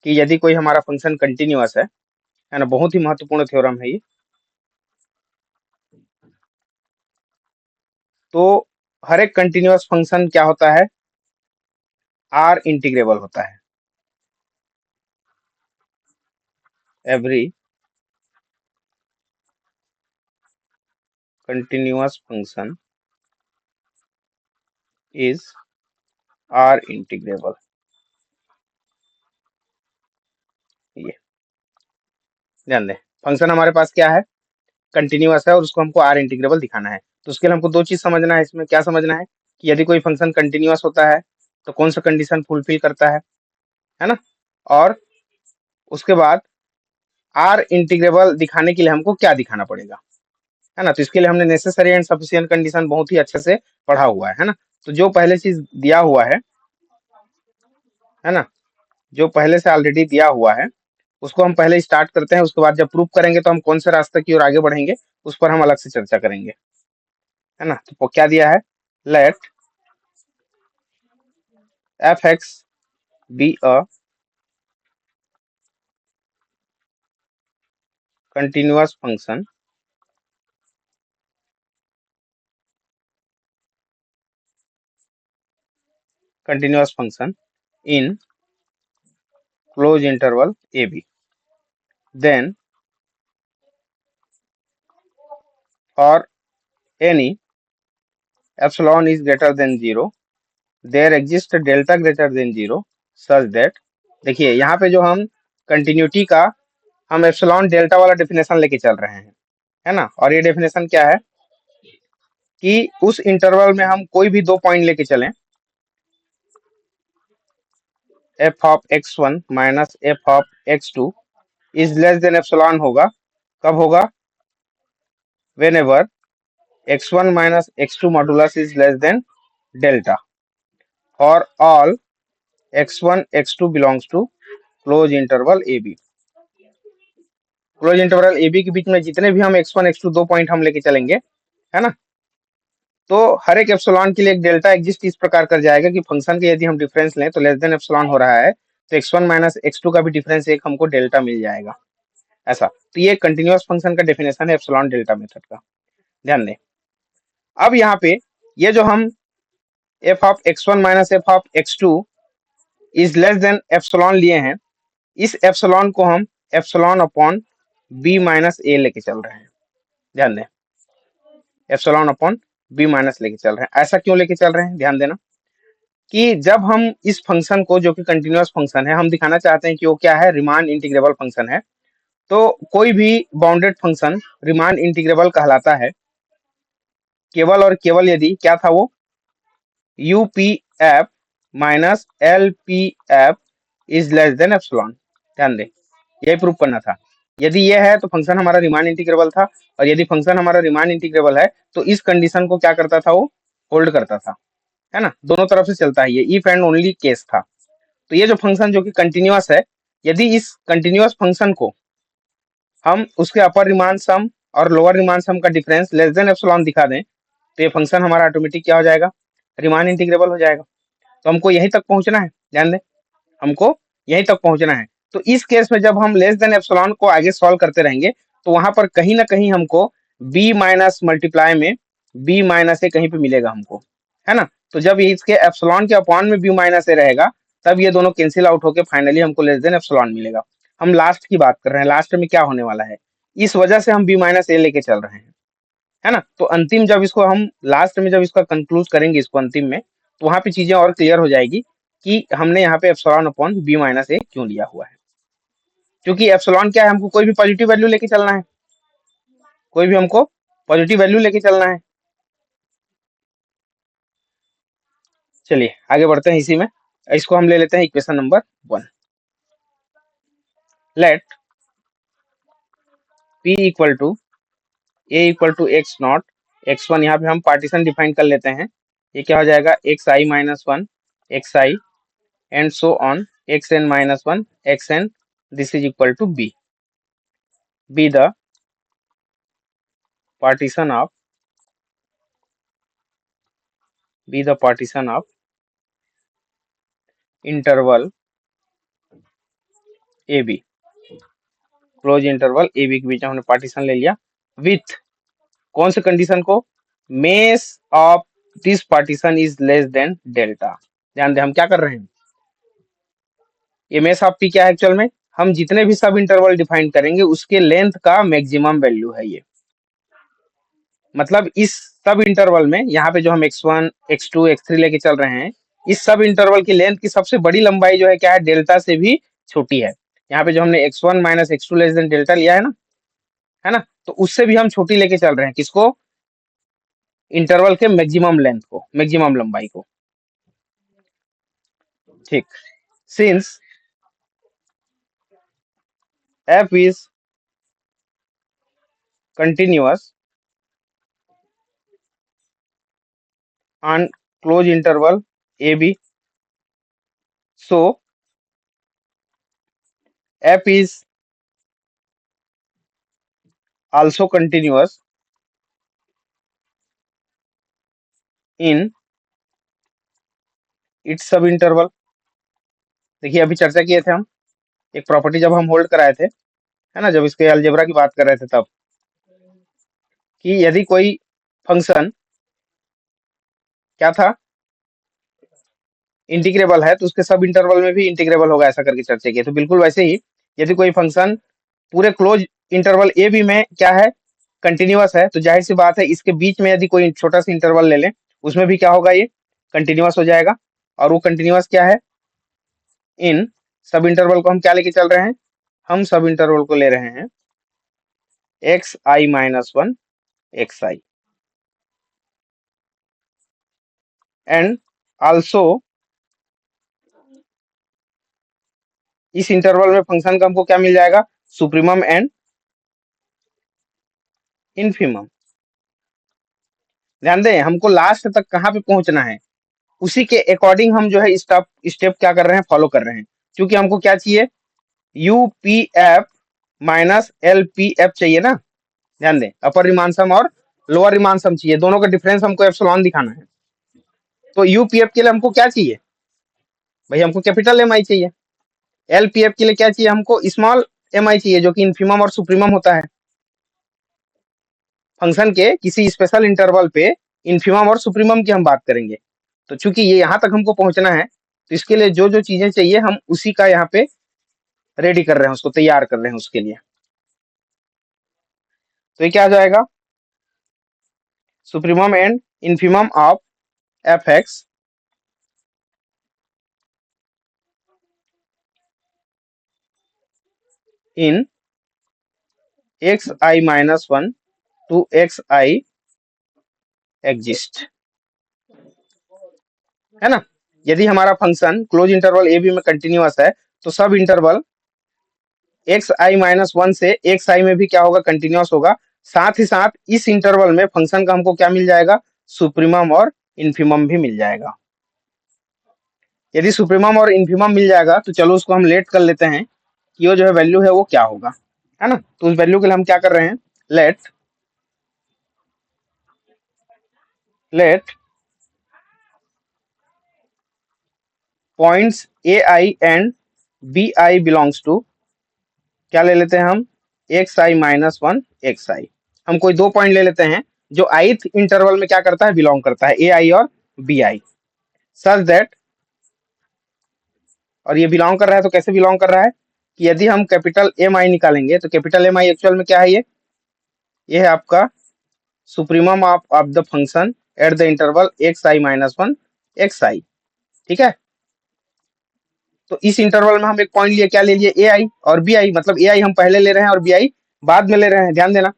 कि यदि कोई हमारा फंक्शन कंटिन्यूअस है ना, बहुत ही महत्वपूर्ण थ्योरम है ये। तो हर एक कंटिन्यूअस फंक्शन क्या होता है, आर इंटीग्रेबल होता है। Every continuous function is R integrable. ये ध्यान दें, फंक्शन हमारे पास क्या है, कंटिन्यूअस है और उसको हमको आर इंटीग्रेबल दिखाना है। तो उसके लिए हमको दो चीज समझना है। इसमें क्या समझना है कि यदि कोई फंक्शन कंटिन्यूअस होता है तो कौन सा कंडीशन फुलफिल करता है ना, और उसके बाद आर इंटीग्रेबल दिखाने के लिए हमको क्या दिखाना पड़ेगा, है ना। तो इसके लिए हमने नेसेसरी एंड सफिशिएंट कंडीशन बहुत ही अच्छे से पढ़ा हुआ है ना। तो जो पहले चीज दिया हुआ है ना, जो पहले से ऑलरेडी दिया हुआ है उसको हम पहले स्टार्ट करते हैं। उसके बाद जब प्रूफ करेंगे तो हम कौन से रास्ते की ओर आगे बढ़ेंगे उस पर हम अलग से चर्चा करेंगे, है ना। तो क्या दिया है, let f x be a continuous function in closed interval ab, then for any epsilon is greater than 0 there exists delta greater than 0 such that, देखिए यहाँ पे जो हम कंटिन्यूटी का हम एप्सिलॉन डेल्टा वाला डेफिनेशन लेके चल रहे हैं, है ना। और ये डेफिनेशन क्या है कि उस इंटरवल में हम कोई भी दो पॉइंट लेके चलें, f of x1 minus f of x2 is less than epsilon होगा। कब होगा, whenever x1 minus x2 modulus is less than delta for all x1 x2 belongs to close interval a b. Close interval a b के बीच में जितने भी हम x1 x2 दो पॉइंट हम लेके चलेंगे, है ना, तो हर एक एप्सिलॉन के लिए एक डेल्टा एग्जिस्ट इस प्रकार कर जाएगा कि फंक्शन के यदि हम डिफरेंस लें तो लेस देन एप्सिलॉन हो रहा है तो x1 माइनस x2 का भी डिफरेंस एक हमको डेल्टा मिल जाएगा, ऐसा। तो ये कंटिन्यूअस फंक्शन का डेफिनेशन है एप्सिलॉन डेल्टा मेथड का, ध्यान दें। अब यहाँ पे ये जो हम F of x1 minus f of x2 is less than epsilon लिए हैं, इस एप्सिलॉन को हम epsilon upon b minus a लेके चल रहे हैं, ध्यान दें। एप्सिलॉन अपॉन बी माइनस लेके चल रहे हैं। ऐसा क्यों लेके चल रहे हैं, ध्यान देना कि जब हम इस फंक्शन को जो कि कंटिन्यूअस फंक्शन है हम दिखाना चाहते हैं कि वो क्या है, रीमान इंटीग्रेबल फंक्शन है। तो कोई भी बाउंडेड फंक्शन रीमान इंटीग्रेबल कहलाता है केवल और केवल यदि क्या था वो, you p f minus l p f is less than epsilon. ध्यान दें, यही प्रूव करना था। यदि ये है तो फंक्शन हमारा रीमान इंटीग्रेबल था, और यदि फंक्शन हमारा रीमान इंटीग्रेबल है तो इस कंडीशन को क्या करता था, वो होल्ड करता था, है ना। दोनों तरफ से चलता है, ये इफ एंड ओनली केस था। तो ये जो फंक्शन जो कि कंटिन्यूअस है, यदि इस कंटिन्यूअस फंक्शन को हम उसके अपर रिमान सम और लोअर रिमान सम का डिफरेंस लेस देन एप्सिलॉन दिखा दें तो ये फंक्शन हमारा ऑटोमेटिक क्या हो जाएगा, रीमान इंटीग्रेबल हो जाएगा। तो हमको यहीं तक पहुंचना है, ध्यान दें, हमको यहीं तक पहुंचना है। तो इस केस में जब हम लेस देन एप्सिलॉन को आगे सॉल्व करते रहेंगे तो वहां पर कहीं ना कहीं हमको बी माइनस मल्टीप्लाई में बी माइनस ए कहीं पे मिलेगा हमको, है ना। तो जब ये इसके एप्सिलॉन के अपॉन में बी माइनस ए रहेगा तब ये दोनों कैंसिल आउट होकर फाइनली हमको लेस देन एप्सिलॉन मिलेगा। हम लास्ट की बात कर रहे हैं, लास्ट में क्या होने वाला है, इस वजह से हम बी माइनस ए लेके चल रहे हैं, है ना। तो अंतिम जब इसको हम लास्ट में जब इसका कंक्लूज करेंगे इसको अंतिम में, तो वहां पे चीजें और क्लियर हो जाएगी कि हमने यहाँ पे एप्सिलॉन अपॉन बी माइनस ए क्यों लिया हुआ है। क्योंकि एप्सिलॉन क्या है, हमको कोई भी पॉजिटिव वैल्यू लेके चलना है, कोई भी हमको पॉजिटिव वैल्यू लेके चलना है। चलिए आगे बढ़ते हैं इसी में। इसको हम ले लेते हैं equation number 1। Let p equal to a equal to x nought x1, यहाँ पे हम पार्टीशन डिफाइन कर लेते हैं। ये क्या हो जाएगा, xi minus 1 xi and so on xn minus 1 xn, this is equal to b। be the partition of interval a b, close interval a b के बीच में हमने पार्टीशन ले लिया विथ कौन से कंडीशन को, mess of this partition is less than delta. ध्यान दें हम क्या कर रहे हैं, ये मेस ऑफ पी क्या है एक्चुअल में, हम जितने भी सब इंटरवल डिफाइन करेंगे उसके लेंथ का मैक्सिमम वैल्यू है ये। मतलब इस सब इंटरवल में यहाँ पे जो हम x1 x2 x3 लेके चल रहे हैं, इस सब इंटरवल की लेंथ की सबसे बड़ी लंबाई जो है क्या है, डेल्टा से भी छोटी है। यहाँ पे जो हमने x1 minus x2 less than delta लिया है ना, तो उससे भी हम छोटी लेके चल रहे हैं किसको, इंटरवल के मैक्सिमम लेंथ को, मैक्सिमम लंबाई को। ठीक, since f is continuous on closed interval AB, so f is also continuous in its सब इंटरवल। देखिए अभी चर्चा किए थे हम एक प्रॉपर्टी जब हम होल्ड कराए थे, है ना, जब इसके अलजेब्रा की बात कर रहे थे तब, कि यदि कोई फंक्शन क्या था, इंटीग्रेबल है, तो उसके सब इंटरवल में भी इंटीग्रेबल होगा, ऐसा करके चर्चा किए। तो बिल्कुल वैसे ही यदि कोई फंक्शन पूरे क्लोज इंटरवल ए बी में क्या है, कंटिन्यूअस है, तो जाहिर सी बात है इसके बीच में यदि कोई छोटा सा इंटरवल ले लें उसमें भी क्या होगा, ये कंटिन्यूअस हो जाएगा। और वो कंटिन्यूअस क्या है, इन सब इंटरवल को हम क्या लेके चल रहे हैं, हम सब इंटरवल को ले रहे हैं xi-1 xi, एंड आल्सो इस इंटरवल में फंक्शन का हमको क्या मिल जाएगा, सुप्रीमम एंड इनफिमम। ध्यान दें हमको लास्ट तक कहाँ पे पहुंचना है, उसी के अकॉर्डिंग हम जो है स्टेप स्टेप क्या कर रहे हैं, फॉलो कर रहे हैं। क्योंकि हमको क्या चाहिए, यूपीएफ माइनस एलपीएफ चाहिए ना। ध्यान दें अपर रिमान सम और लोअर रिमान सम चाहिए, दोनों का डिफरेंस हमको एप्सिलॉन दिखाना है। तो यूपीएफ के लिए हमको क्या चाहिए भाई, हमको कैपिटल एम आई चाहिए। एलपीएफ के लिए क्या चाहिए, हमको स्मॉल एम आई चाहिए, जो कि इन्फिमम और सुप्रीमम होता है। फंक्शन के किसी स्पेशल इंटरवल पे इन्फिमम और सुप्रीमम की हम बात करेंगे। तो चूंकि ये यहाँ तक हमको पहुंचना है, तो इसके लिए जो जो चीजें चाहिए हम उसी का यहाँ पे रेडी कर रहे हैं, उसको तैयार कर रहे हैं उसके लिए। तो ये क्या आ जाएगा, supremum and infimum of f x in x i minus 1 to x i exist, है ना। यदि हमारा function close interval a b में कंटिन्यूअस है, तो सब इंटरवल एक्स आई माइनस 1 से एक्स आई में भी क्या होगा, कंटिन्यूअस होगा। साथ ही साथ इस इंटरवल में फंक्शन का हमको क्या मिल जाएगा, सुप्रीमम और इन्फिमम भी मिल जाएगा। यदि सुप्रीमम और इन्फिमम मिल जाएगा तो चलो उसको हम लेट कर लेते हैं कि वो जो है वैल्यू है वो क्या होगा, है ना। तो उस वैल्यू के लिए हम क्या कर रहे हैं, let let points a i and b i belongs to, क्या ले लेते हैं हम, x i minus 1 x i. हम कोई दो पॉइंट ले लेते हैं जो ith इंटरवल में क्या करता है, बिलोंग करता है, ए आई और बी आई, सच दैट, और ये बिलोंग कर रहा है तो कैसे बिलोंग कर रहा है, कि यदि हम कैपिटल एम आई निकालेंगे तो कैपिटल एम आई एक्चुअल में क्या है, ये है आपका supremum of the function at the interval x i minus 1 x i. ठीक है, तो इस इंटरवल में हम एक पॉइंट लिए, क्या ले लिए, ए आई और बी आई। मतलब ए आई हम पहले ले रहे हैं और बी आई बाद में ले रहे हैं, ध्यान देना।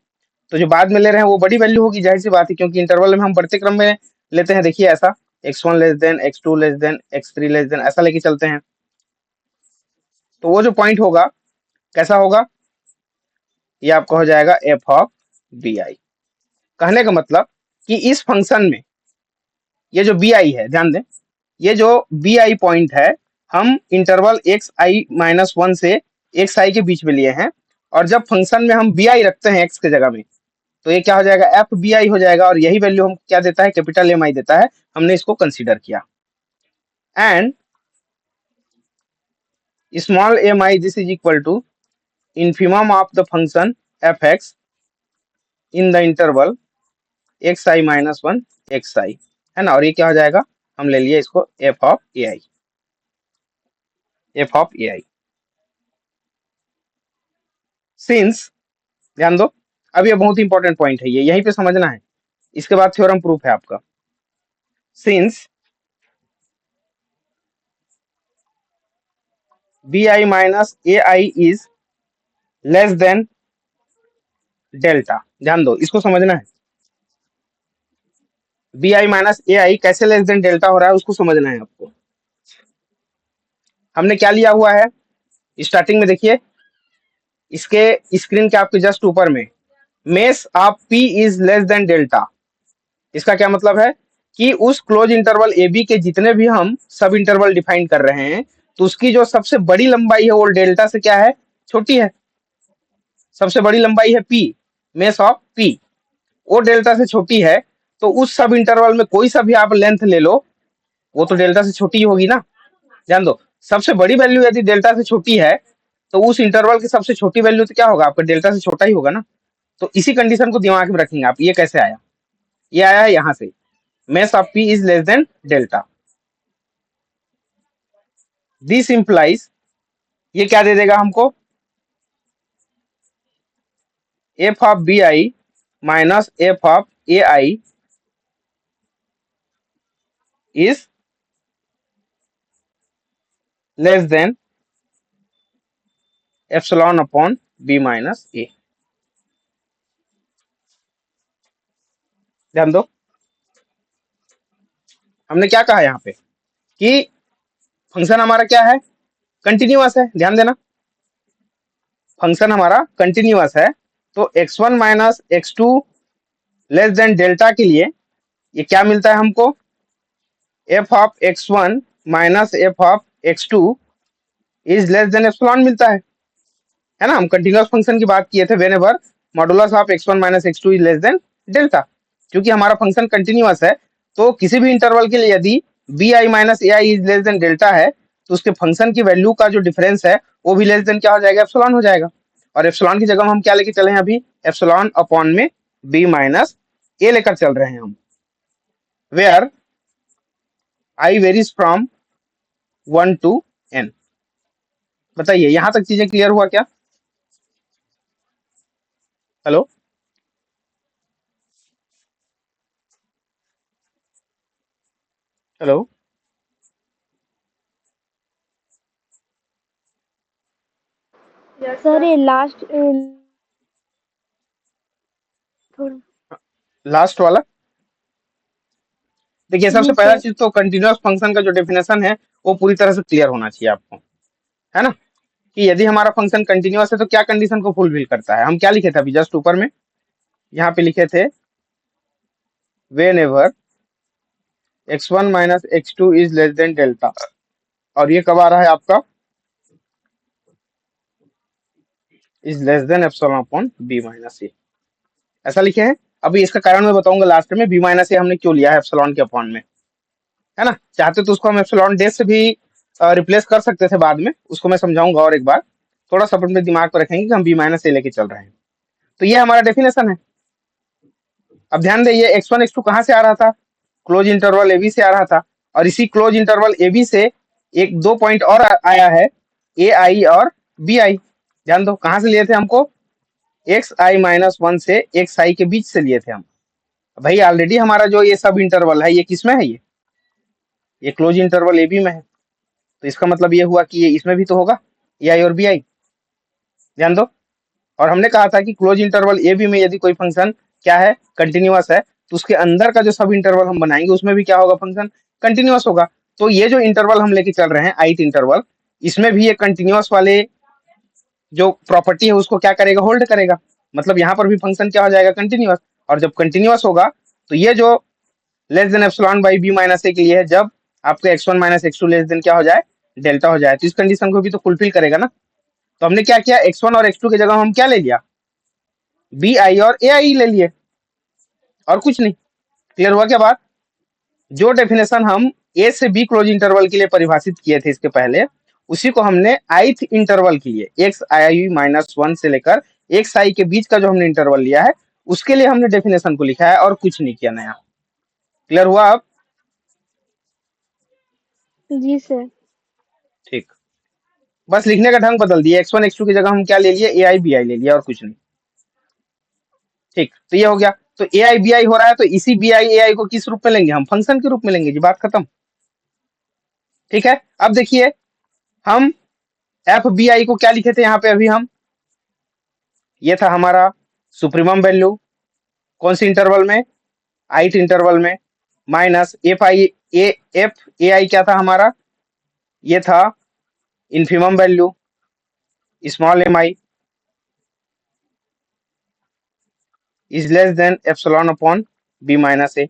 तो जो बाद में ले रहे हैं वो बड़ी वैल्यू होगी, जाहिर सी बात है, क्योंकि इंटरवल में हम बढ़ते क्रम में लेते हैं। देखिए ऐसा x1 less than x2 less than x3 less than, ऐसा लेके चलते हैं। तो वो जो पॉइंट होगा कैसा होगा, ये आपका हो जाएगा एफ ऑफ बी आई। कहने का मतलब कि इस फंक्शन में ये जो बी आई है, ध्यान दें, ये जो बी आई पॉइंट है हम इंटरवल एक्स आई माइनस 1 से एक्स आई के बीच में लिए हैं। और जब फंक्शन में हम बी आई रखते हैं एक्स के जगह में, तो ये क्या हो जाएगा, एफ बी आई हो जाएगा। और यही वैल्यू हम क्या देता है, कैपिटल एम आई देता है। हमने इसको कंसीडर किया। And small m i this is equal to infimum of the function f x in the interval x i minus one x i, है ना। और ये क्या हो जाएगा, हम ले लिए इसको F of a I, F of a I since, ध्यान दो, अब ये बहुत इंपॉर्टेंट पॉइंट है, ये यहीं पे समझना है, इसके बाद थ्योरम प्रूफ है आपका। Since b i minus a i is less than delta, ध्यान दो, इसको समझना है। बी आई माइनस ए आई कैसे लेस देन डेल्टा हो रहा है उसको समझना है आपको। हमने क्या लिया हुआ है, स्टार्टिंग में देखिए, इसके स्क्रीन के आपके जस्ट ऊपर में mess of p is less than delta, इसका क्या मतलब है कि उस क्लोज इंटरवल ए बी के जितने भी हम सब इंटरवल डिफाइन कर रहे हैं, तो उसकी जो सबसे बड़ी लंबाई है वो डेल्टा से क्या है, छोटी है। सबसे बड़ी लंबाई है पी, मेस ऑफ पी, वो डेल्टा से छोटी है, तो उस सब इंटरवल में कोई सा भी आप लेंथ ले लो, वो तो डेल्टा से छोटी ही होगी ना। ध्यान दो, सबसे बड़ी वैल्यू यदि डेल्टा से छोटी है, तो उस इंटरवल की सबसे छोटी वैल्यू तो क्या होगा, आपका डेल्टा से छोटा ही होगा ना। तो इसी कंडीशन को दिमाग में रखेंगे आप। ये कैसे आया, ये आया है यहाँ से, mesh of p is less than delta. This implies, ये क्या दे देगा हमको, f of b i minus f of a i is less than epsilon upon b minus a. ध्यान दो, हमने क्या कहा यहाँ पे कि फंक्शन हमारा क्या है, कंटिन्यूअस है। ध्यान देना, फंक्शन हमारा कंटिन्यूअस है, तो x1 minus x2 less than delta के लिए ये क्या मिलता है हमको, f of x1 minus f of x2 is less than epsilon मिलता है ना। हम कंटिन्यूअस फंक्शन की बात किए थे, when ever modulus of x1 minus x2 is less than delta. क्योंकि हमारा फंक्शन कंटिन्यूअस है, तो किसी भी इंटरवल के लिए यदि b i minus a i is less than delta है, तो उसके फंक्शन की वैल्यू का जो डिफरेंस है वो भी लेस देन क्या हो जाएगा, एप्सिलॉन हो जाएगा। और एप्सिलॉन की जगह हम क्या लेके चले हैं अभी, एप्सिलॉन अपॉन में बी माइनस ए लेकर चल रहे हैं हम, where i varies from 1 to n। बताइए यहां तक चीजें क्लियर हुआ क्या? हेलो, हेलो, सर ये लास्ट लास्ट वाला देखिए, सबसे जी पहला सर। चीज तो कंटिन्यूअस फंक्शन का जो डेफिनेशन है वो पूरी तरह से क्लियर होना चाहिए आपको, है ना। कि यदि हमारा फंक्शन कंटिन्यूअस है तो क्या कंडीशन को फुलफिल करता है, हम क्या लिखे थे अभी जस्ट ऊपर में, यहाँ पे लिखे थे whenever x1 minus x2 is less than delta, और ये कब आ रहा है आपका, is less than epsilon upon b minus a, ऐसा लिखे हैं। अभी इसका कारण मैं बताऊंगा लास्ट में, बी माइनस ए हमने क्यों लिया है एप्सिलॉन के अपॉन में, है ना। चाहते तो उसको हम एप्सिलॉन डे से भी रिप्लेस कर सकते थे बाद में, उसको मैं समझाऊंगा और एक बार, थोड़ा सा अपने दिमाग पर रखेंगे कि हम बी माइनस ए लेके चल रहे हैं। तो ये हमारा डेफिनेशन है। अब ध्यान दे, ये x1 x2 कहाँ से आ रहा था, क्लोज इंटरवल ए बी से आ रहा था, और इसी क्लोज इंटरवल ए बी से एक दो पॉइंट और आया है, ए आई और बी आई। ध्यान दो कहाँ से लिए थे हमको, एक्स आई माइनस वन से एक्स आई के बीच से लिए थे हम। भाई ऑलरेडी हमारा जो ये सब इंटरवल है ये किसमें है, ये क्लोज इंटरवल ए बी में है, तो इसका मतलब ये हुआ कि ये इसमें भी तो होगा, ए आई और बी आई। ध्यान दो, और हमने कहा था कि क्लोज इंटरवल ए बी में यदि कोई फंक्शन क्या है, कंटिन्यूअस है, तो उसके अंदर का जो सब इंटरवल हम बनाएंगे उसमें भी क्या होगा, फंक्शन कंटिन्यूअस होगा। तो ये जो इंटरवल हम लेके चल रहे हैं आईथ इंटरवल, इसमें भी ये कंटिन्यूअस वाले जो प्रॉपर्टी है उसको क्या करेगा, होल्ड करेगा। मतलब यहाँ पर भी फंक्शन क्या हो जाएगा, कंटिन्यूअस। और जब कंटिन्यूअस होगा तो ये जो less than epsilon by b minus a के लिए है, जब आपका x1 minus x2 less than क्या हो जाए, डेल्टा हो जाए, तो इस कंडीशन को भी तो फुलफिल करेगा ना। तो हमने क्या किया, x1 और x2 की जगह हम क्या ले लिया, बी आई और ए आई ले लिए, और कुछ नहीं। क्लियर हुआ क्या बात? जो डेफिनेशन हम ए से बी क्लोज इंटरवल के लिए परिभाषित किए थे इसके पहले, उसी को हमने ith इंटरवल के लिए एक्स आई माइनस 1 से लेकर एक्स आई के बीच का जो हमने इंटरवल लिया है उसके लिए हमने डेफिनेशन को लिखा है और कुछ नहीं किया नया। क्लियर हुआ अब? जी सर। ठीक, बस लिखने का ढंग बदल दिया, x1 x2 की जगह हम क्या ले लिए, ए आई बी आई ले लिया और कुछ नहीं। ठीक, तो ये हो गया। तो ए आई बी आई हो रहा है तो इसी बी आई ए आई को किस रूप में लेंगे, हम फंक्शन के रूप में लेंगे जी, बात खत्म। ठीक है, अब देखिए हम एफ बी आई को क्या लिखे थे यहाँ पे अभी हम, ये था हमारा सुप्रीमम वैल्यू कौन सी इंटरवल में, आइट इंटरवल में, minus f i a f a i क्या था हमारा, ये था infimum value small m i is less than epsilon upon b minus a.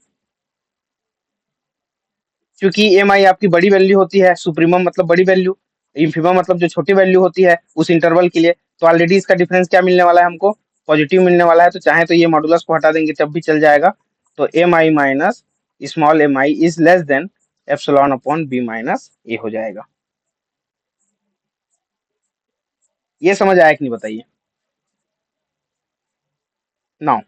क्योंकि एम आई आपकी बड़ी वैल्यू होती है, सुप्रीमम मतलब बड़ी वैल्यू, इन्फिमम मतलब जो छोटी वैल्यू होती है उस इंटरवल के लिए, तो ऑलरेडी इसका डिफरेंस क्या मिलने वाला है हमको, पॉजिटिव मिलने वाला है। तो चाहे तो ये मॉडुलस को हटा देंगे तब भी चल जाएगा। तो m i minus small m i is less than epsilon upon b minus a हो जाएगा। ये समझ आया कि नहीं बताइए? नाउ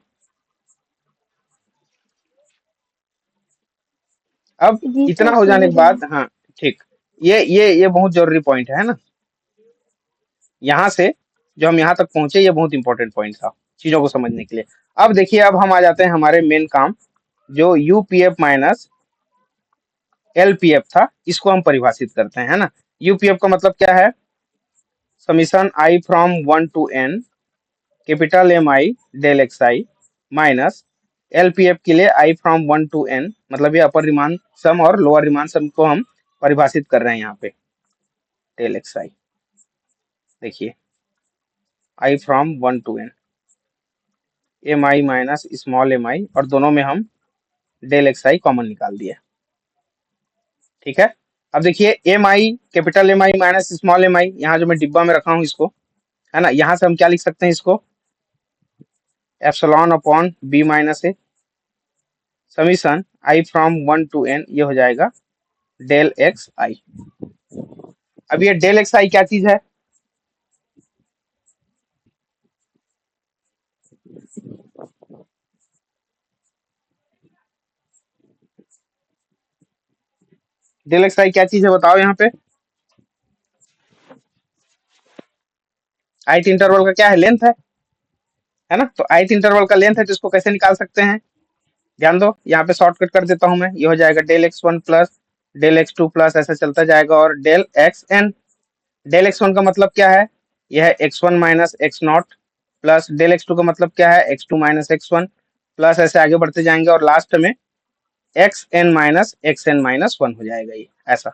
अब जी इतना सर, हो जाने समझ के रहे बाद, हैं। हाँ ठीक, ये बहुत जरूरी पॉइंट है ना, यहाँ से जो हम यहाँ तक पहुंचे ये बहुत इंपॉर्टेंट पॉइंट था चीजों को समझने के लिए। अब देखिए अब हम आ जाते हैं हमारे मेन काम, जो यूपीएफ माइनस एलपीएफ था इसको हम परिभाषित करते हैं, है ना। यूपीएफ का मतलब क्या है, summation i from 1 to n capital m i del x i minus LPF के लिए आई फ्रॉम 1 टू n, मतलब ये अपर रिमांड सम और लोअर रिमांड सम को हम परिभाषित कर रहे हैं यहाँ पे, डेल एक्स आई। देखिए i from 1 to n m i minus small m i, और दोनों में हम डेल एक्स आई कॉमन निकाल दिया। ठीक है, अब देखिए m i capital m i minus small m i, यहाँ जो मैं डिब्बा में रखा हूँ इसको, है ना, यहाँ से हम क्या लिख सकते हैं इसको, epsilon upon b minus a summation i from 1 to n, ये हो जाएगा डेल एक्स आई। अब ये डेल एक्स आई क्या चीज है, डेल एक्स आई क्या चीज है बताओ यहाँ पे, आइट इंटरवल का क्या है, लेंथ है ना। तो आइट इंटरवल का लेंथ है तो इसको कैसे निकाल सकते हैं, ध्यान दो, यहाँ पे शॉर्टकट कर देता हूं मैं, ये हो जाएगा del x one plus del x two plus ऐसा चलता जाएगा और del x n. Del x one का मतलब क्या है, यह है x one minus x nought, plus del x two का मतलब क्या है, x two minus x one, plus ऐसे आगे बढ़ते जाएंगे और लास्ट में एक्स एन माइनस वन हो जाएगा ये ऐसा।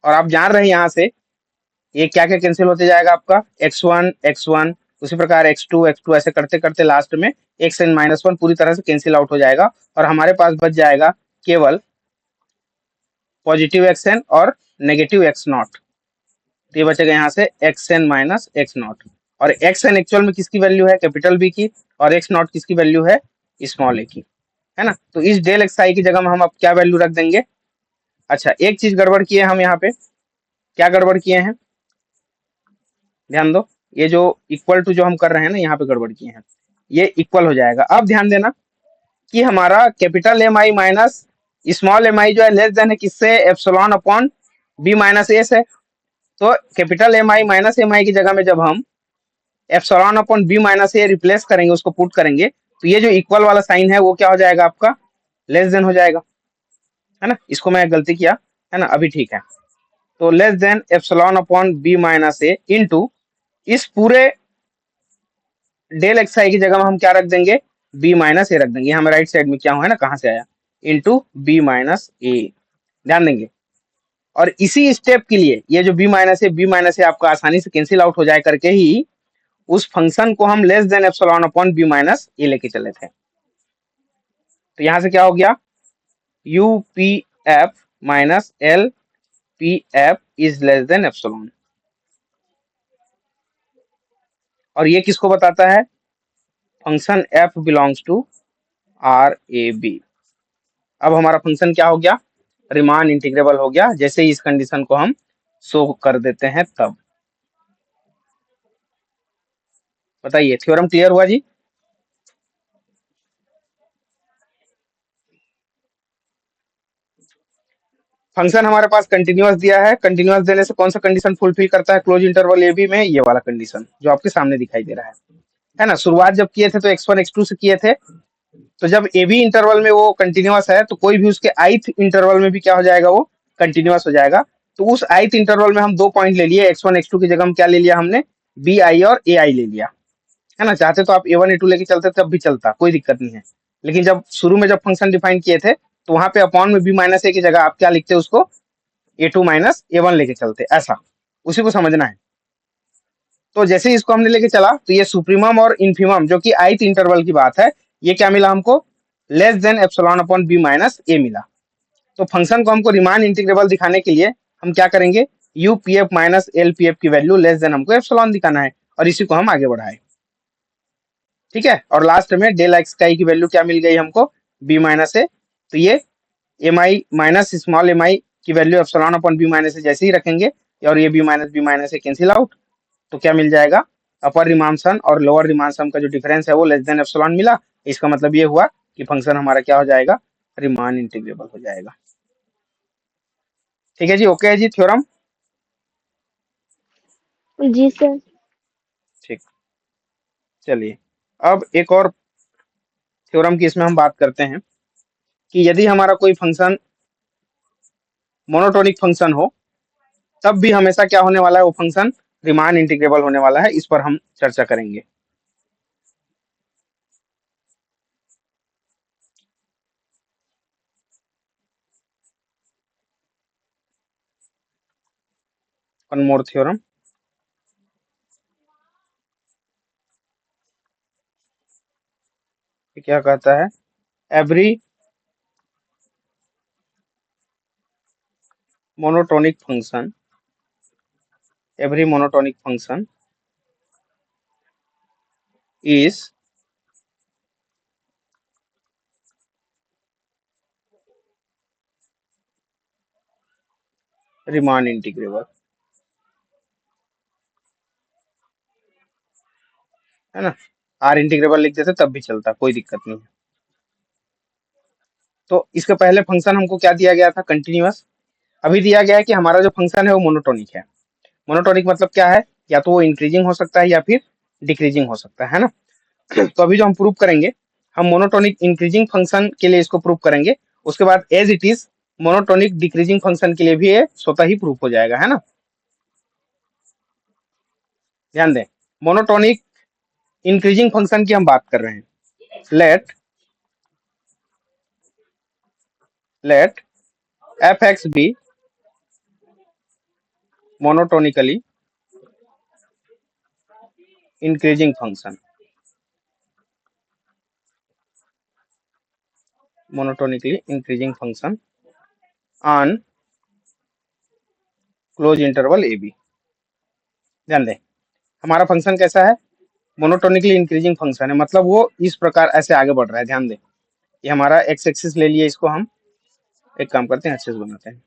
और आप जान रहे हैं यहाँ से ये क्या क्या कैंसिल होते जाएगा आपका, एक्स वन उसी प्रकार एक्स टू ऐसे करते करते लास्ट में एक्स एन माइनस वन पूरी तरह से कैंसिल आउट हो जाएगा और हमारे पास बच जाएगा केवल पॉजिटिव एक्स एन और नेगेटिव एक्स नॉट। तो ये बचेगा यहाँ से x n minus x nought, और एक्स एन एक्चुअल में किसकी वैल्यू है, कैपिटल बी की, और एक्स नॉट किसकी वैल्यू है, स्मॉल ए की, है ना। तो इस डेल एक्स आई की जगह में हम अब क्या वैल्यू रख देंगे। अच्छा एक चीज गड़बड़ किए हम यहाँ पे, क्या गड़बड़ किए हैं, ध्यान दो, ये जो इक्वल टू जो हम कर रहे हैं ना यहाँ पे गड़बड़ किए हैं, ये इक्वल हो जाएगा। अब ध्यान देना कि हमारा capital m i minus small m i जो है लेस देन है किससे, एप्सिलॉन अपॉन बी माइनस ए से। तो capital m i minus M i की जगह में जब हम एप्सिलॉन अपॉन बी माइनस ए रिप्लेस करेंगे, उसको पुट करेंगे, तो ये जो इक्वल वाला साइन है वो क्या हो जाएगा आपका, लेस देन हो जाएगा, है ना। इसको मैं गलती किया, है ना, अभी ठीक है। तो less than epsilon upon b minus a into इस पूरे डेल एक्स आई की जगह में हम क्या रख देंगे, बी माइनस ए रख देंगे, हमें राइट साइड में क्या हुआ है ना, कहाँ से आया, इंटू बी माइनस ए, ध्यान देंगे। और इसी स्टेप के लिए ये जो बी माइनस ए आपका आसानी से कैंसिल आउट हो जाए करके ही उस फंक्शन को हम less than epsilon upon b minus a लेके चले थे। तो यहां से क्या हो गया, u p f minus l p f is less than epsilon, और ये किसको बताता है, function f belongs to r a b. अब हमारा फंक्शन क्या हो गया, रिमान इंटीग्रेबल हो गया जैसे ही इस कंडीशन को हम शो कर देते हैं तब। बताइए, थ्योरम क्लियर हुआ जी? फंक्शन हमारे पास कंटिन्यूअस दिया है, कंटिन्यूअस देने से कौन सा कंडीशन फुलफिल करता है क्लोज इंटरवल ए बी में? ये वाला कंडीशन जो आपके सामने दिखाई दे रहा है ना। शुरुआत जब किए थे तो x1 x2 से किए थे, तो जब ए बी इंटरवल में वो कंटिन्यूअस है तो कोई भी उसके ith इंटरवल में भी क्या हो जाएगा, वो कंटिन्यूअस हो जाएगा। तो उस ith इंटरवल में हम 2 पॉइंट ले लिए, x1 x2 की जगह हम क्या ले लिया हमने, बी आई और ए आई ले लिया, है ना। चाहते तो आप ए1 ए2 लेके चलते तब भी चलता, कोई दिक्कत नहीं है। लेकिन जब शुरू में जब फंक्शन डिफाइन किए थे तो वहां पे अपॉन में बी माइनस ए की जगह आप क्या लिखते, उसको ए2 माइनस ए1 लेके चलते, ऐसा, उसी को समझना है। तो जैसे ही इसको हमने लेके चला तो ये सुप्रीमम और इन्फीमम जो कि ith इंटरवल की बात है, ये क्या मिला हमको, less than epsilon upon b minus a मिला। तो फंक्शन को हमको रिमान इंटीग्रेबल दिखाने के लिए हम क्या करेंगे, you p f minus l p F की वैल्यू लेस देन हमको एप्सिलॉन दिखाना है, और इसी को हम आगे बढ़ाए। ठीक है, और लास्ट में डेल एक्स का की वैल्यू क्या मिल गई हमको, बी माइनस ए। तो ये m i minus small m i की value epsilon upon b minus a जैसे ही रखेंगे, और ये b minus a cancel out, तो क्या मिल जाएगा, अपर रिमान सम और लोअर रिमान सम का जो डिफरेंस है वो लेस देन एप्सिलॉन मिला। इसका मतलब ये हुआ कि फंक्शन हमारा क्या हो जाएगा, रिमान इंटीग्रेबल हो जाएगा। ठीक है जी, ओके है जी थ्योरम। जी सर। ठीक, चलिए अब एक और थ्योरम की इसमें हम बात करते हैं कि यदि हमारा कोई फंक्शन मोनोटोनिक फंक्शन हो, तब भी हमेशा क्या होने वाला है, वो फंक्शन रिमान इंटीग्रेबल होने वाला है। इस पर हम चर्चा करेंगे। वन मोर थ्योरम, क्या कहता है, every monotonic function, every monotonic function is Riemann integrable, है ना। आर इंटीग्रेबल लिख देते तब भी चलता, कोई दिक्कत नहीं है। तो इसके पहले फंक्शन हमको क्या दिया गया था, कंटिन्यूअस। अभी दिया गया है कि हमारा जो फंक्शन है वो मोनोटोनिक है। मोनोटोनिक मतलब क्या है, या तो वो इंक्रीजिंग हो सकता है या फिर डिक्रीजिंग हो सकता है ना। तो अभी जो हम प्रूव करेंगे, हम मोनोटोनिक इंक्रीजिंग फंक्शन के लिए इसको प्रूव करेंगे। उसके बाद as it is monotonic decreasing function के लिए भी ये स्वतः ही प्रूफ हो जाएगा, है ना। ध्यान दें, मोनोटोनिक इंक्रीजिंग फंक्शन की हम बात कर रहे हैं। Let f x be monotonically increasing function, monotonically increasing function on close interval a b. ध्यान दें, हमारा फंक्शन कैसा है, मोनोटोनिकली इंक्रीजिंग फंक्शन है, मतलब वो इस प्रकार ऐसे आगे बढ़ रहा है। ध्यान दें, ये हमारा एक्स एक्सिस ले लिए, इसको हम एक काम करते हैं, अच्छे से बनाते हैं।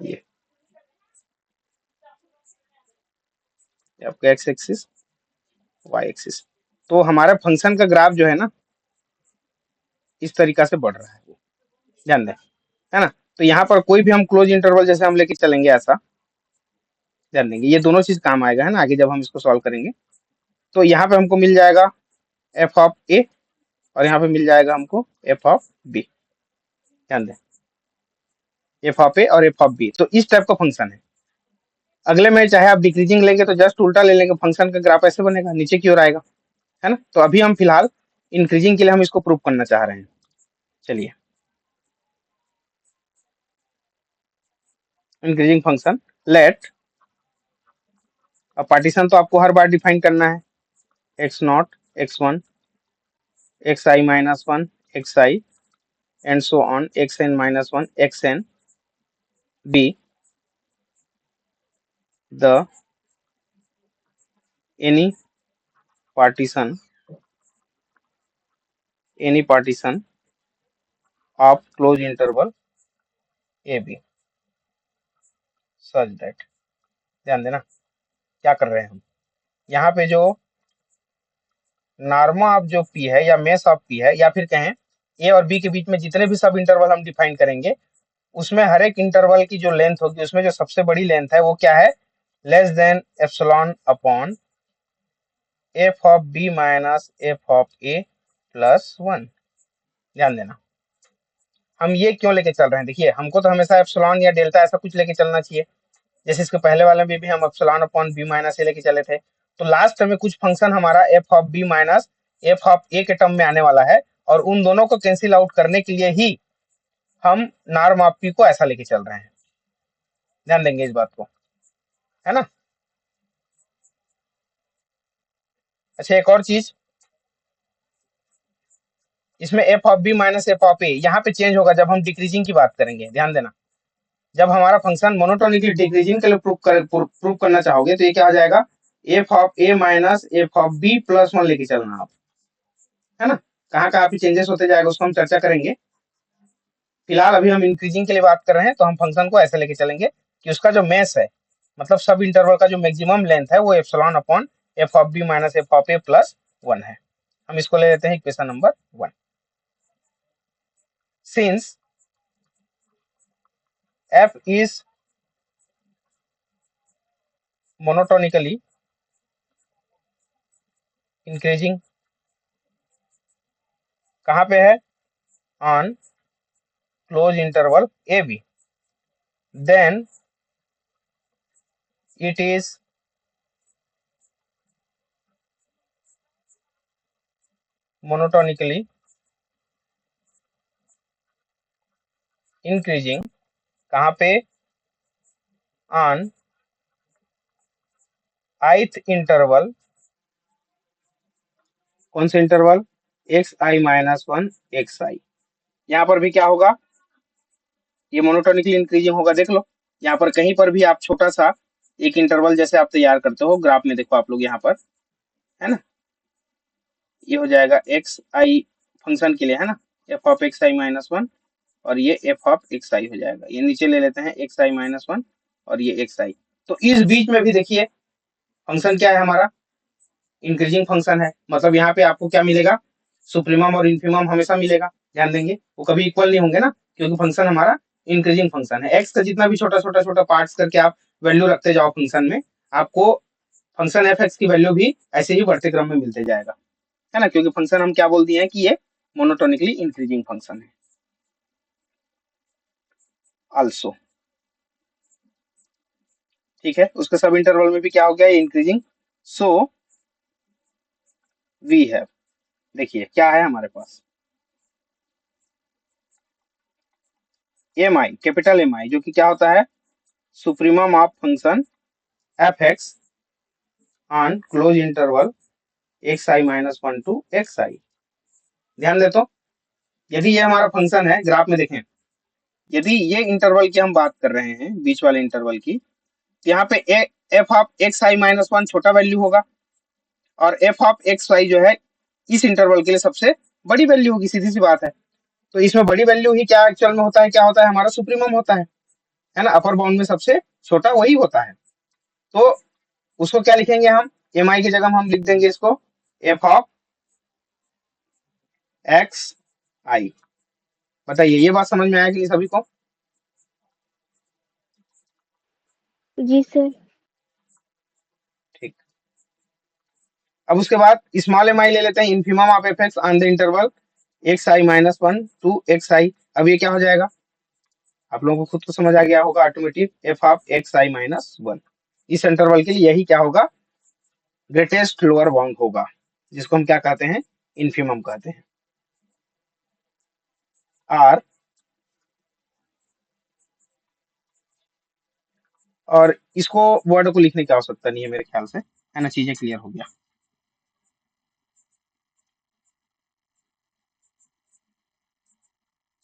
ये आपका एक्स एक्सिस, वाई एक्सिस। तो हमारा फंक्शन का ग्राफ जो है ना, इस तरीका से बढ़ रहा है, ध्यान दें, है ना। तो यहाँ पर कोई भी हम क्लोज इंटरवल जैसे हम लेके चलेंगे ऐसा, ध्यान देंगे ये दोनों चीज काम आएगा, है ना, आगे जब हम इसको सॉल्व करेंगे। तो यहाँ पे हमको मिल जाएगा एफ ऑफ ए, और यहाँ पे मिल जाएगा हमको एफ ऑफ बी। ध्यान दें, एफ ऑफ ए और एफ ऑफ बी, तो इस टाइप का फंक्शन है। अगले में चाहे आप डिक्रीजिंग लेंगे तो जस्ट उल्टा ले लेंगे, फंक्शन का ग्राफ ऐसे बनेगा, नीचे की ओर आएगा, है ना। तो अभी हम फिलहाल इंक्रीजिंग के लिए हम इसको प्रूव करना चाह रहे हैं। चलिए, इंक्रीजिंग फंक्शन लेट, अब पार्टीशन तो आपको हर बार डिफाइन करना है, x nought x one x i minus one x i and so on x n minus one x n be the any partition, any partition of close interval a b. Such that, ध्यान देना क्या कर रहे हैं हम। यहाँ पे जो नॉर्मा ऑफ जो पी है या मेस ऑफ पी है, या फिर कहें ए और बी के बीच में जितने भी सब इंटरवल हम डिफाइन करेंगे, उसमें हर एक इंटरवल की जो लेंथ होगी उसमें जो सबसे बड़ी लेंथ है वो क्या है, less than epsilon upon f of b minus f of a plus 1। ध्यान देना हम ये क्यों लेके चल रहे हैं, देखिए हमको तो हमेशा एप्सिलॉन या डेल्टा ऐसा कुछ लेके चलना चाहिए, जैसे इसके पहले वाले में भी हम epsilon upon b minus a लेके चले थे। तो लास्ट में कुछ फंक्शन हमारा f of b minus f of a के टर्म में आने वाला है, और उन दोनों को कैंसिल आउट करने के लिए ही हम नॉर्म ऑफ पी को ऐसा लेके चल रहे हैं। ध्यान देंगे इस बात को, है ना। अच्छा एक और चीज, इसमें f of b minus f of a यहाँ पे चेंज होगा जब हम डिक्रीजिंग की बात करेंगे। ध्यान देना जब हमारा फंक्शन मोनोटोनिकली डिक्रीजिंग के लिए प्रूव करना चाहोगे तो ये क्या हो जाएगा, f of a minus f of b plus 1 लेके चलना आप, है ना। कहाँ कहाँ पे चेंजेस होते जाएगा उसको हम चर्चा करेंगे। फिलहाल अभी हम इंक्रीजिंग के लिए बात कर रहे हैं, तो हम फंक्शन को ऐसे लेके चलेंगे कि उसका जो मेस है, मतलब सब इंटरवल का जो मैक्सिमम लेंथ है वो epsilon upon f of b minus f of a plus 1 है। हम इसको ले लेते हैं equation number 1। Since f is monotonically increasing, कहाँ पे है, on close interval a b, then it is monotonically increasing, कहाँ पे, on ith interval, कौन से interval, x i minus 1 x आई। यहाँ पर भी क्या होगा, ये मोनोटोनिकली इंक्रीजिंग होगा। देख लो यहाँ पर कहीं पर भी आप छोटा सा एक इंटरवल जैसे आप तैयार करते हो ग्राफ में, देखो आप लोग यहाँ पर, है ना, ये हो जाएगा एक्स आई फंक्शन के लिए, है ना, F of x i minus 1, और ये एफ ऑफ एक्स आई हो जाएगा। ये नीचे ले लेते हैं एक्स आई माइनस 1 और ये एक्स आई। तो इस बीच में भी देखिए फंक्शन क्या है हमारा, इंक्रीजिंग फंक्शन है, मतलब यहाँ पे आपको क्या मिलेगा, सुप्रीमम और इन्फीमम हमेशा मिलेगा। ध्यान देंगे वो कभी इक्वल नहीं होंगे ना, क्योंकि फंक्शन हमारा इंक्रीजिंग फंक्शन है। एक्स का जितना भी छोटा छोटा छोटा पार्ट्स करके आप वैल्यू रखते जाओ फंक्शन में, आपको फंक्शन एफ एक्स की वैल्यू भी ऐसे ही बढ़ते क्रम में मिलते जाएगा, है ना, क्योंकि फंक्शन हम क्या बोल दिए हैं कि ये मोनोटोनिकली इंक्रीजिंग फंक्शन है। आल्सो ठीक है, उसके सब इंटरवल में भी क्या हो गया, इंक्रीजिंग। सो वी हैव, देखिए क्या है हमारे पास, m i, capital m i, जो कि क्या होता है, supremum of function f x on close interval x i minus 1 to x i. ध्यान दे, तो यदि ये हमारा फंक्शन है, ग्राफ में देखें, यदि ये इंटरवल की हम बात कर रहे हैं, बीच वाले इंटरवल की, तो यहाँ पे F of x i minus 1 छोटा वैल्यू होगा, और एफ ऑफ एक्स वाई जो है इस इंटरवल के लिए सबसे बड़ी वैल्यू होगी, सीधी सी बात है। तो इसमें बड़ी वैल्यू ही क्या एक्चुअल में होता है, क्या होता है, हमारा सुप्रीमम होता है ना, अपर बाउंड में सबसे छोटा वही होता है। तो उसको क्या लिखेंगे हम, एम आई की जगह हम लिख देंगे इसको एफ ऑफ एक्स आई। बताइए ये बात समझ में आया कि नहीं सभी को। जी सर। ठीक, अब उसके बाद स्मॉल एम आई ले लेते हैं, infimum of f x on the interval x i minus 1 to x i. अब ये क्या हो जाएगा, आप लोगों को खुद को समझ आ गया होगा automatic, F of x i minus 1। इस इंटरवल के लिए यही क्या होगा, ग्रेटेस्ट लोअर बाउंड होगा, जिसको हम क्या कहते हैं, इन्फीमम कहते हैं। आर, और इसको वर्ड को लिखने की आवश्यकता नहीं है मेरे ख्याल से, है ना, चीजें क्लियर हो गया।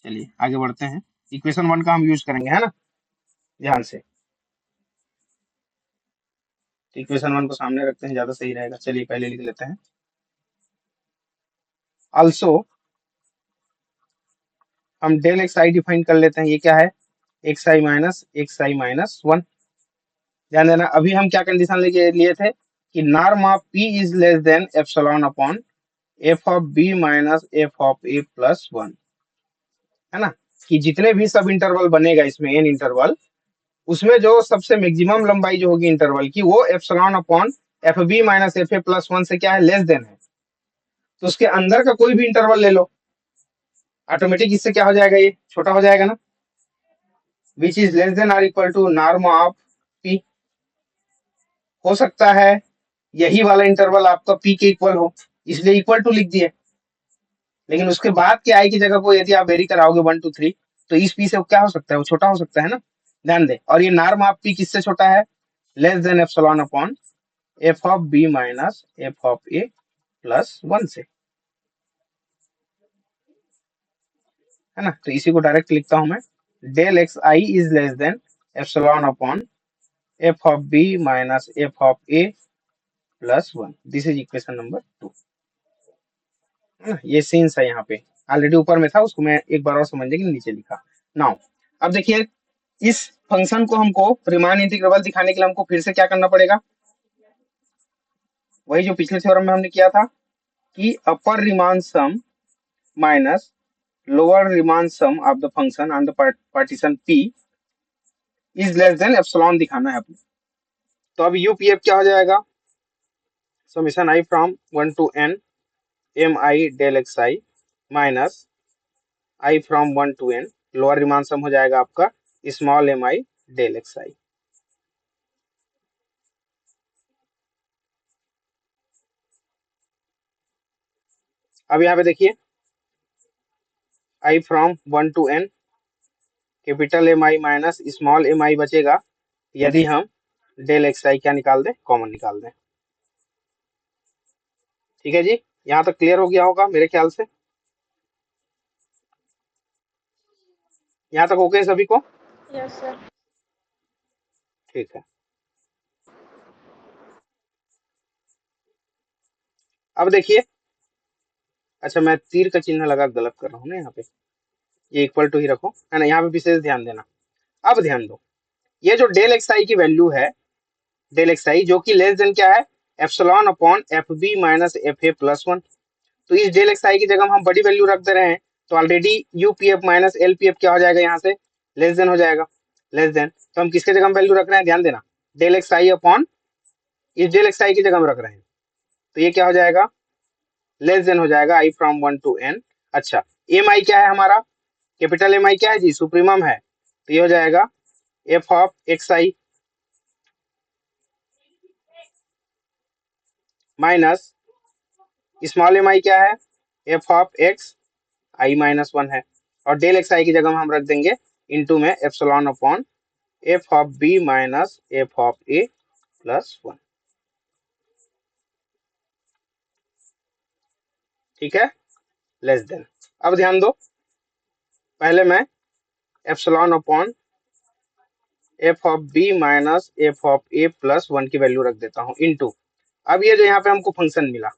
चलिए आगे बढ़ते हैं, इक्वेशन 1 का हम यूज करेंगे, है ना, ध्यान से। इक्वेशन 1 को सामने रखते हैं, ज्यादा सही रहेगा। चलिए पहले लिख लेते हैं, आल्सो हम डेल एक्स आई डिफाइन कर लेते हैं। ये क्या है, एक्स आई माइनस 1, ध्यान देना, अभी हम क्या कंडीशन लेके लिए थे कि norm of p is less than epsilon upon f of b minus f of a plus 1, है ना, कि जितने भी सब इंटरवल बनेगा इसमें एन इंटरवल, उसमें जो सबसे मैक्सिमम लंबाई जो होगी इंटरवल की वो epsilon upon f b minus f a plus 1 से क्या है, लेस देन है। तो उसके अंदर का कोई भी इंटरवल ले लो, ऑटोमेटिक इससे क्या हो जाएगा, ये छोटा हो जाएगा ना, which is less than or equal to norm of p. हो सकता है यही वाला इंटरवल आपका पी के इक्वल हो, इसलिए इक्वल टू लिख दिए, लेकिन उसके बाद के आई की जगह को यदि आप वेरी कराओगे 1 2 3, तो इस पी से वो क्या हो सकता है, वो छोटा हो सकता है ना, ध्यान दे। और ये नॉर्म ऑफ पी किससे छोटा है, less than epsilon upon f of b minus f of a plus 1 से, है ना। तो इसी को डायरेक्ट लिखता हूं मैं, del x i is less than epsilon upon f of b minus f of a plus 1। This is equation number 2, है ना। ये सीन्स है यहाँ पे, ऑलरेडी ऊपर में था, उसको मैं एक बार और समझने के लिए नीचे लिखा। नाउ अब देखिए, इस फंक्शन को हमको रीमान इंटीग्रेबल दिखाने के लिए हमको फिर से क्या करना पड़ेगा, वही जो पिछले थ्योरम में हमने किया था कि upper Riemann sum minus lower Riemann sum of the function on the partition p is less than epsilon दिखाना है अपने। तो अब यूपीएफ क्या हो जाएगा, summation i from 1 to n m i del x i minus i from 1 to n, lower Riemann sum हो जाएगा आपका small m i del x i. अब यहाँ पे देखिए, i from 1 to n capital m i minus small m आई बचेगा यदि हम डेल एक्स आई क्या निकाल दें, कॉमन निकाल दें। ठीक है जी, यहाँ तक क्लियर हो गया होगा मेरे ख्याल से, यहाँ तक ओके सभी को। Yes sir. ठीक है, अब देखिए, अच्छा मैं तीर का चिन्ह लगा गलत कर रहा हूँ ना यहाँ पे, ये इक्वल टू ही रखो, है ना, यहाँ पे विशेष ध्यान देना। अब ध्यान दो, ये जो डेल एक्स आई की वैल्यू है, डेल एक्स आई जो कि लेस देन क्या है, epsilon upon f b minus f a plus 1। तो इस डेल एक्स आई की जगह हम बड़ी वैल्यू रख दे रहे हैं, तो ऑलरेडी यूपीएफ माइनस एलपीएफ क्या हो जाएगा, यहाँ से लेस देन हो जाएगा, लेस देन। तो हम किसके जगह वैल्यू रख रहे हैं, ध्यान देना, डेल एक्स आई अपॉन इस डेल एक्स आई की जगह हम रख रहे हैं, तो ये क्या हो जाएगा, लेस देन हो जाएगा आई फ्रॉम 1 टू n। अच्छा, एम आई क्या है हमारा, कैपिटल एम आई क्या है जी, सुप्रीमम है, तो ये हो जाएगा f of x i minus small m i क्या है, f of x i minus 1 है, और डेल एक्स आई की जगह हम रख देंगे इनटू में epsilon upon f of b minus f of a plus 1। ठीक है, लेस देन। अब ध्यान दो, पहले मैं epsilon upon f of b minus f of a plus 1 की वैल्यू रख देता हूँ इनटू, अब ये जो यहाँ पे हमको फंक्शन मिला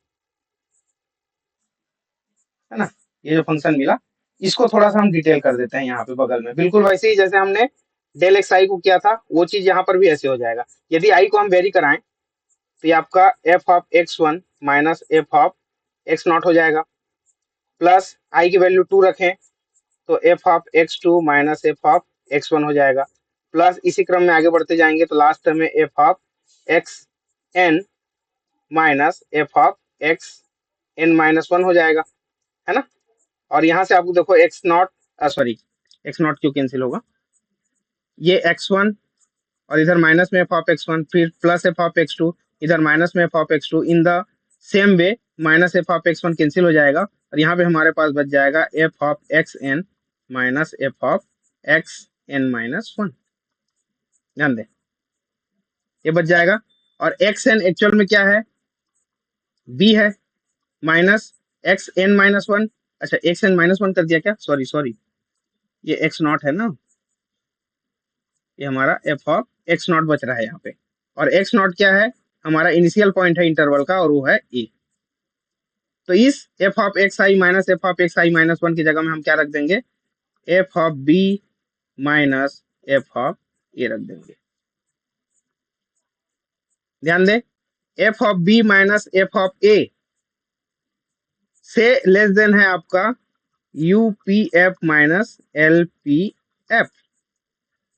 है ना, ये जो फंक्शन मिला, इसको थोड़ा सा हम डिटेल कर देते हैं यहाँ पे बगल में, बिल्कुल वैसे ही जैसे हमने डेल एक्स आई को किया था, वो चीज यहाँ पर भी ऐसे हो जाएगा। यदि आई को हम वेरी कराएं, तो ये आपका F of x 1 minus f of x not हो जाएगा, प्लस आई की वैल्यू 2 रखें तो F of x 2 minus f of x 1 हो जाएगा, प्लस इसी क्रम में आगे बढ़ते जाएंगे तो लास्ट में f of x n minus f of x n minus 1 हो जाएगा, है ना। और यहाँ से आपको देखो x not, sorry x not क्यों कैंसिल होगा, ये x1 और इधर माइनस में एफ ऑफ x1, फिर प्लस एफ ऑफ x2, इधर माइनस में f of x2, in the same way minus f of x1 cancel हो जाएगा, और यहाँ पे हमारे पास बच जाएगा f of xn minus f of xn minus 1। ध्यान दे, ये बच जाएगा, और xn एक्चुअल में क्या है, b है, माइनस xn माइनस 1, अच्छा xn माइनस 1 कर दिया क्या, सॉरी सॉरी, ये x नॉट है ना, ये हमारा एफ ऑफ एक्स नॉट बच रहा है यहाँ पे, और एक्स नॉट क्या है, हमारा इनिशियल पॉइंट है इंटरवल का, और वो है ए। तो इस f of x i minus f of x i minus 1 की जगह में हम क्या रख देंगे, f of b minus f of a रख देंगे। ध्यान दें, f of b minus f of a से लेस देन है आपका यूपीएफ माइनस एलपीएफ।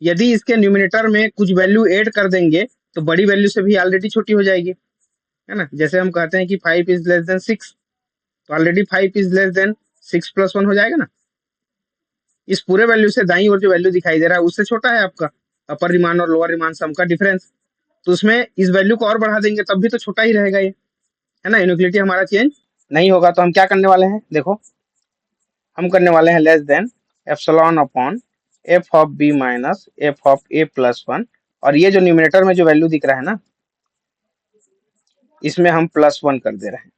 यदि इसके न्यूमिनेटर में कुछ वैल्यू ऐड कर देंगे तो बड़ी वैल्यू से भी ऑलरेडी छोटी हो जाएगी, है ना। जैसे हम कहते हैं कि 5 इज लेस देन 6, तो ऑलरेडी 5 इज लेस देन 6 + 1 हो जाएगा ना। इस पूरे वैल्यू से दाईं ओर जो वैल्यू दिखाई दे रहा है उससे छोटा है आपका अपर रिमांड और लोअर रिमांड सम का डिफरेंस, तो उसमें इस वैल्यू को और बढ़ा देंगे तब भी तो छोटा ही रहेगा ये, है ना। इनइक्वालिटी हमारा चेंज नहीं होगा। तो हम क्या करने वाले हैं, देखो हम करने वाले हैं less than epsilon upon f of b minus f of a plus 1, और ये जो न्यूमिनेटर में जो वैल्यू दिख रहा है ना इसमें हम +1 कर दे रहे हैं।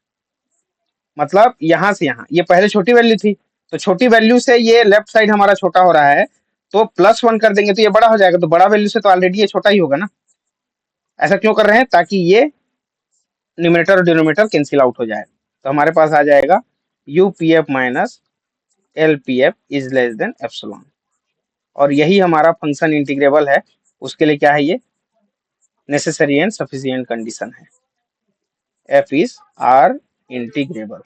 मतलब यहां से यहां ये पहले छोटी वैल्यू थी, तो छोटी वैल्यू से ये लेफ्ट साइड हमारा छोटा हो रहा है, तो +1 कर देंगे तो ये बड़ा हो जाएगा, तो बड़ा वैल्यू से तो ऑलरेडी ये छोटा ही होगा ना। ऐसा क्यों कर रहे हैं, ताकि ये न्यूमिनेटर और डिनोमिनेटर कैंसिल आउट हो जाए। तो हमारे पास आ जाएगा UPF minus LPF is less than epsilon, और यही हमारा फंक्शन इंटीग्रेबल है। उसके लिए क्या है, ये नेसेसरी एंड सफिशिएंट कंडीशन है, एफ इज आर इंटीग्रेबल।